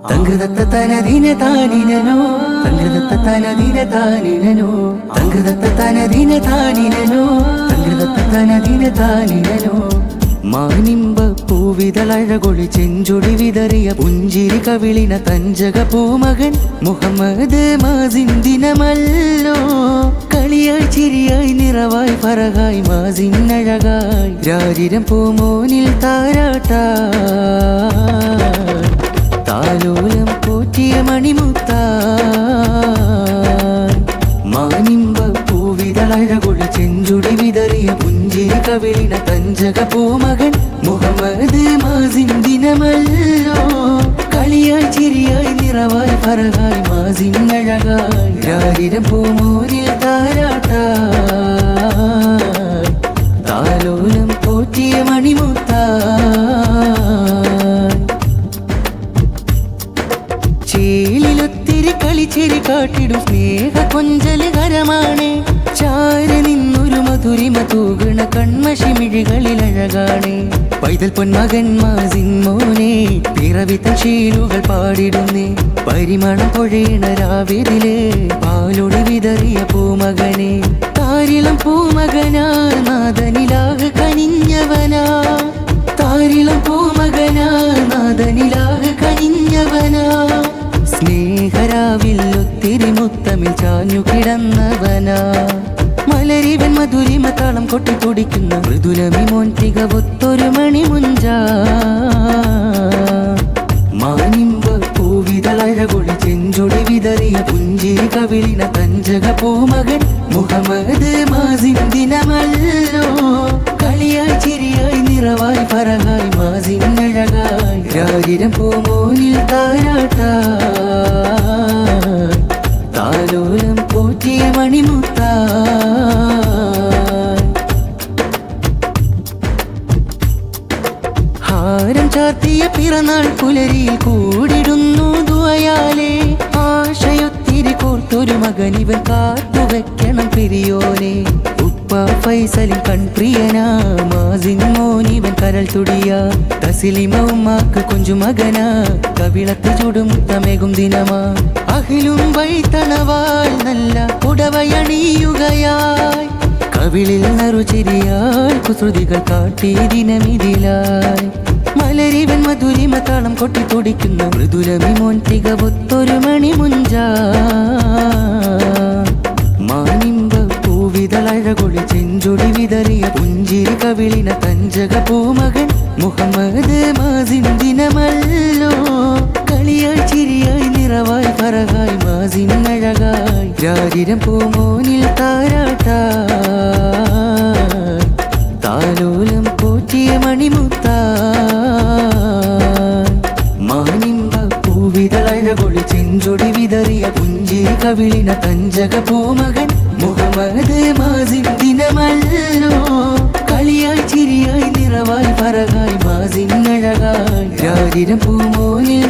തങ്കദത്ത തനദിന താനിനനോ തങ്കദത്ത തനദിന താനിനനോ തങ്കദത്ത തനദിന താനിനനോ തങ്കദത്ത തനദിന താനിനനോ മാനിമ്പ പൂവിതളഴകൊളി ചെഞ്ചൊടി വിതറിയ പുഞ്ചിരി കവിളിന തഞ്ചക പൂമകൻ മുഹമ്മദ് മാസിൻ ദിനമല്ലോ കളിയായി ചിരിയായി നിറവായി പറകായി മാസിൻ അഴകായി രാരിരം പൂമോനിൽ താരാട്ടാ താലോലം പോറ്റിയ മണിമുത്ത മാനിമ്പ പൂവിതളഴകൊളി ചെഞ്ചുടി വിതറിയ പുഞ്ചിരി കവിളിന തഞ്ചക പൂമകൻ മുഹമ്മദ് മാസിൻ ദിനമല്ലോ കളിയായി ചിരിയായി നിറവായി പറകായി മാസിൻ അഴകായി രാരിരം പൂമോരിൽ താരാട്ടാ താലോലം പോറ്റിയ മണിമുത്ത ചേലിലൊത്തിരി കളിച്ചെരി കാട്ടിടും സ്നേഹ കൊഞ്ചലുകരമാണ് ചാര നിന്നൊരു മധുരിമ തൂകണ കൺമഷിമിഴികളിൽ അഴകാണ് പൈതൽ പൊന്മകൻ മാസിൻ മോനെ പിറവിത്ത ശീലുകൾ പാടിടുന്നേ പരിമണം പൊഴയണ രാവിലെ പാലൊടി വിതറിയ പൂമകനെ താരിളം പൂമകനാ നാദനിലാകെ കനിഞ്ഞവനാ താരിളം പൂമകനാ നാദനിലാകെ കനിഞ്ഞവനാ സ്നേഹരാവിൽ ഒത്തിരി മുത്തമിൽ ചാഞ്ഞു കിടന്നവനാ മലരിവൻ മധുരിമ താളം കൊട്ടി തുടിക്കുന്ന മൃദുലമി മോൻ തികവൊത്തൊരു മണിമുഞ്ച മാനിമ്പ പൂവിതളഴകൊളി ചെഞ്ചൊടി വിതറിയ പുഞ്ചിരി കവിളിന തഞ്ചക പൂമകൻ മുഹമ്മദ് മാസിൻ ദിനമല്ലോ കളിയായി ചിരിയായി നിറവായി പറകായി മാസിൻ അഴകായി രാരിരം പൂമോനിൽ താരാട്ടാ താലോലം പോറ്റിയ മണിമുത്ത ഹാരം ചാർത്തിയ പിറന്നാൾ പുലരിയിൽ കൂടിടുന്നു ദുആയാലേ ആശയൊത്തിരി കോർത്തൊരു മകനിവൻ കാത്തുവെക്കണം പെരിയോനെ ഉപ്പ ഫൈസലിൻ കൺപ്രിയനാ മാസിൻ മോനിവൻ കരൾ തുടിയ തസ്ലിമ ഉമ്മാക്ക് കൊഞ്ചു മകനാ കവിളത്ത് ചുടുമുത്തമേകും ദിനമാ അഖിലും വൈത്തണവാൾ നല്ല ഉടവയണിയുകയായി കവിളിൽ നറുചിരിയാൽ കുസൃതികൾ കാട്ടി ദിനമിതിലായി മലരിവൻ മധുരിമ താളം കൊട്ടി തുടിക്കുന്ന മൃദുലമി മോൻ തികവൊത്തൊരു മണിമുഞ്ച മാനിമ്പ പൂവിതളഴകൊളി ചെഞ്ചൊടി വിതറിയ പുഞ്ചിരി കവിളിന തഞ്ചക പൂമകൻ മുഹമ്മദ് മാസിൻ ദിനമല്ലോ കളിയായി ചിരിയായി നിറവായി പറകായി മാസിൻ അഴകായി രാരിരം പൂമോനിൽ താരാട്ടാ താലോലം പോറ്റിയ മണിമുത്ത മാനിമ്പ പൂവിതളഴകൊളി ചെഞ്ചൊടി വിതറിയ പുഞ്ചിരി കവിളിന തഞ്ചക പൂമകൻ മുഹമ്മദ് മാസിൻ ദിനമല്ലോ കളിയായി ചിരിയായി നിറവായി പറകായി മാസിൻ അഴകായി രാരിരം പൂമോനിൽ